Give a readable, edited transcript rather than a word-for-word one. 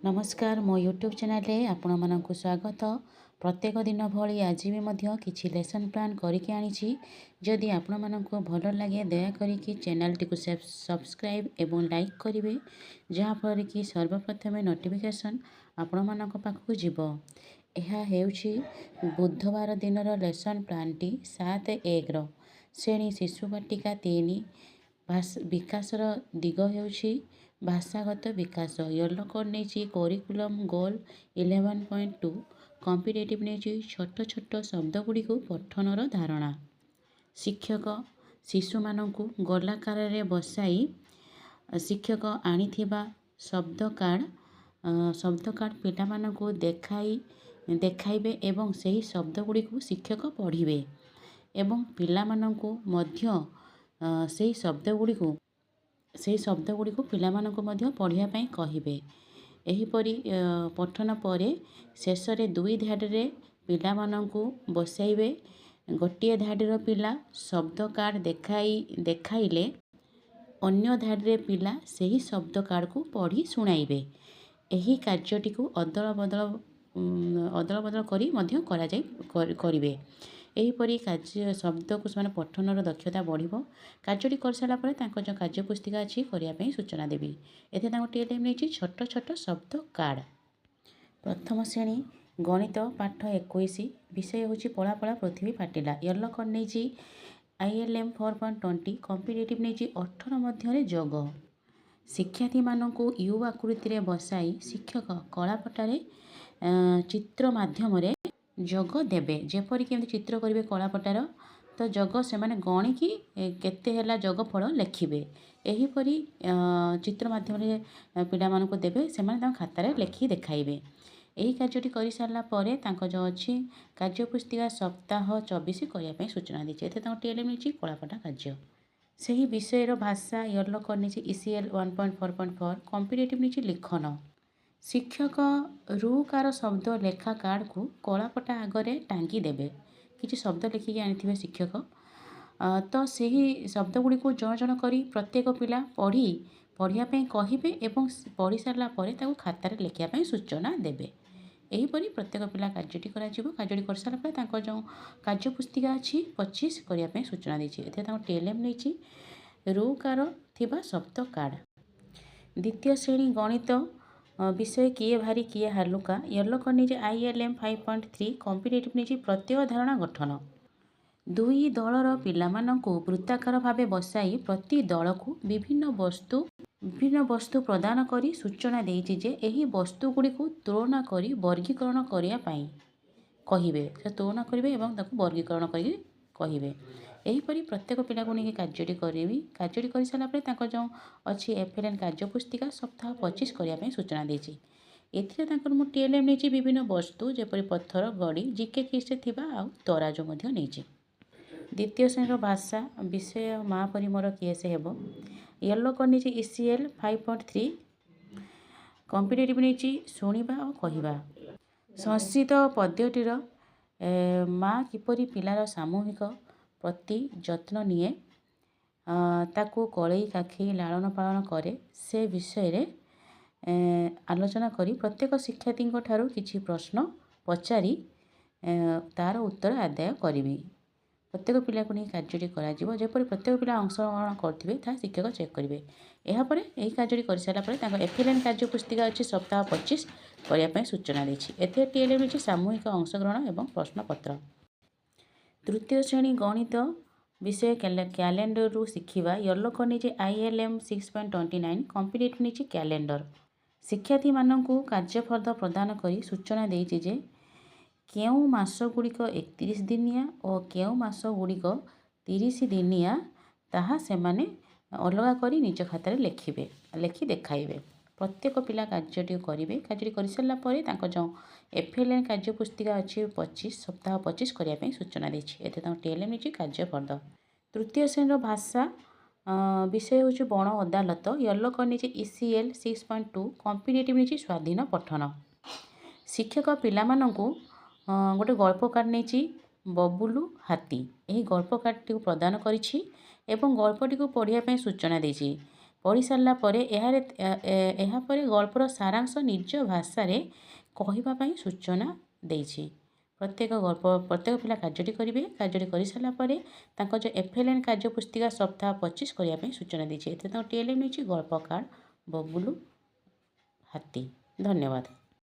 नमस्कार मो YouTube channel रे आपण मानक स्वागत। प्रत्येक दिन भली आज भी मध्य किछि लेसन प्लान करके आनी। जदि आपण मानक भल लगे दया करिकी चैनल टी सब्सक्राइब एवं लाइक करेंगे, जहाँफल कि सर्वप्रथम नोटिफिकेशन आपण मानक पाखक जीव। यह हेउछि बुधवार दिन लेसन प्लान टी 7-1 श्रेणी शिशु बाटिका 3 विकासर दिग हेउछि भाषागत विकास। येलो कोड नहीं करिकुलम गोल 11.2 कॉम्पिटिटिव नहीं छोट छोट शब्द गुड़ी को पठनर धारणा। शिक्षक शिशु मानकु गोलाकार रे बसाई शिक्षक आनिथिबा शब्द कार्ड पिला मानकु देखाइबे एवं सही शब्द गुड़ी को शिक्षक पढ़िबे एवं पिला मानकु मध्य सही शब्द गुड़ी को पिला मानकु मध्य पढ़िया पई कहिबे। एहीपरि पठन परे शेष रे 2 धाड़ी रे पिला मानकु बसाइबे। गोटे धाड़ीर पिला शब्द कार्ड देखाइले अन्य धाड़ी रे पिला सही शब्द कार्ड को पढ़ी सुनाइबे। एही कार्यटी को अदल बदल करी मध्य करा जाय करिवे। एहीपरि कार्य शब्द को से पठनर दक्षता बढ़िबो। कार्यटी कर सारा पर तांको जो कार्य पुस्तिका अच्छी करने सूचना देवी। एथे तांको टीएलएम नहीं छोट छोट शब्द कार्ड। प्रथम श्रेणी गणित पाठ 21 विषय हूँ पलापला पृथ्वी फाटिला। येलो कोड नहीं ILM 4.20 कॉम्पिटिटिव नहीं 18 मध्य जोग। शिक्षार्थी मानू यू आकृति रे बसाई शिक्षक कलापटारे चित्र माध्यम जोग देबे। जेपरिक चित्र करेंगे कलापटार तो जोग से माने गणिकी केते हेला जोगफल लिखिबे। एहीपरि चित्र माध्यम पिला मानकु देबे, से माने खातार लिखि देखाइबे। यही कार्यटी कर सारा पर जो अच्छी कार्य पुस्तिका सप्ताह 24 करने सूचना दी। एथे टीएलएम नहीं कलापटा कार्य। सही विषयर भाषा येलो कोड नहीं ECL 1.4.4 कॉम्पिटिटिव नहीं लिखन। शिक्षक रुकार शब्द लेखा कार्ड को कलापटा आगे टांगी देबे। किसी शब्द लिखिकी आनी शिक्षक तो सही शब्द गुड़ी को जन जन करी प्रत्येक पिला पढ़िया कहिबे एवं पढ़ी सारा पर खातार लिखापी सूचना देबे। एहीपरि प्रत्येक पिला कार्यटी कार्यटी कर सारा पर जो कार्य पुस्तिका अच्छी 25 करने सूचना दी। टीएलएम नहीं रुकार थिबा शब्द कार्ड। द्वितीय श्रेणी गणित विषय किए भारी किए हालुका। येलो कोड नहीं ILM 5.3 कॉम्पिटिटिव नहीं प्रत्यय धारणा गठन। दुई दलर पिलामानंकु वृत्ताकार भावे बसाई प्रति दल को विभिन्न वस्तु प्रदान करी सूचना देइछि जे एही वस्तु गुड़ी को तुलना करी वर्गीकरण करिया पाई कहिबे। से तुलना करिवे एवं ताकु वर्गीकरण करी कहिबे। एहीपरि प्रत्येक पिला को नहीं कार्यटी करेबी। कार्यटी कर सारा पर तांको जो अच्छी FLN कार्य पुस्तिका सप्ताह 25 करने सूचना देछि। एथिरे तांकर मु टीएलएम नहीं विभिन्न वस्तु जेपरि पत्थर गड़ी जीके किस्टे थिबा आ तराजू मध्य नहीं। द्वितीय श्रेणी भाषा विषय माँ परी मोर किए से हेबो। येलो कोड नहीं ECL 5.3 कॉम्पिटिटिव नहीं शुणा और कहवा। संस्कृत पद्यटीर माँ किपरि पिलार सामूहिक प्रति जत्न निए ताकू कलई काखी लालन पालन करे से विषय रे आलोचना करी प्रत्येक शिक्षार्थी ठारू किछि प्रश्न पचारि तार उत्तर आदाय करी। प्रत्येक पिला को नहीं कार्यटी करा जेपरि प्रत्येक पिला अंशग्रहण करथिबे शिक्षक चेक करेंगे। यापर यही कार्यटी कर सारा पर FLN कार्य पुस्तिका अच्छी सप्ताह 25 करने सूचना देछि। एथे टीएलएम नहीं सामूहिक अंशग्रहण एवं प्रश्नपत्र। तृतीय श्रेणी गणित विषय कैलेंडर रु शिखिबा। येलो कोड नहीं ILM 6.29 कॉम्पिटिटिव नहीं कैलेंडर। शिक्षार्थी मानकु कार्यफल प्रदान करी सूचना देछि जे केउ मास गुड़िक 31 दिनिया और केउ मास गुड़िक 30 दिनिया ताहा सेमाने अलगा करी निज खातार लिखि देखाइबे। प्रत्येक पिला कार्यटी करेंगे। कार्यटी कर सारा पर जो FLN कार्य पुस्तिका अच्छी 25 सप्ताह 25 करने सूचना दी। टीएलएम नहीं कार्यफल। तृतीय श्रेणी भाषा विषय हूँ बण अदालत। येलो कोड नहीं ECL 6.2 कॉम्पिटिटिव नहीं स्वाधीन पठन। शिक्षक पिला मानकु गोटे गल्प कार्ड नहीं बबुलू हाथी। यही गल्प कार्डटी प्रदान करिछि एवं गल्पटी को पढ़िया सूचना देछि। पढ़ी सारा पर एहापर गल्पर सारांश निज भाषार कहवाई सूचना देछि। प्रत्येक पिला कार्यटी करेंगे। कार्यटी कर सारापर जो FLN कार्यपुस्तिका सप्ताह 25 करने सूचना देछि। TLM नहीं गल्प कार्ड बबुलू हाथी। धन्यवाद।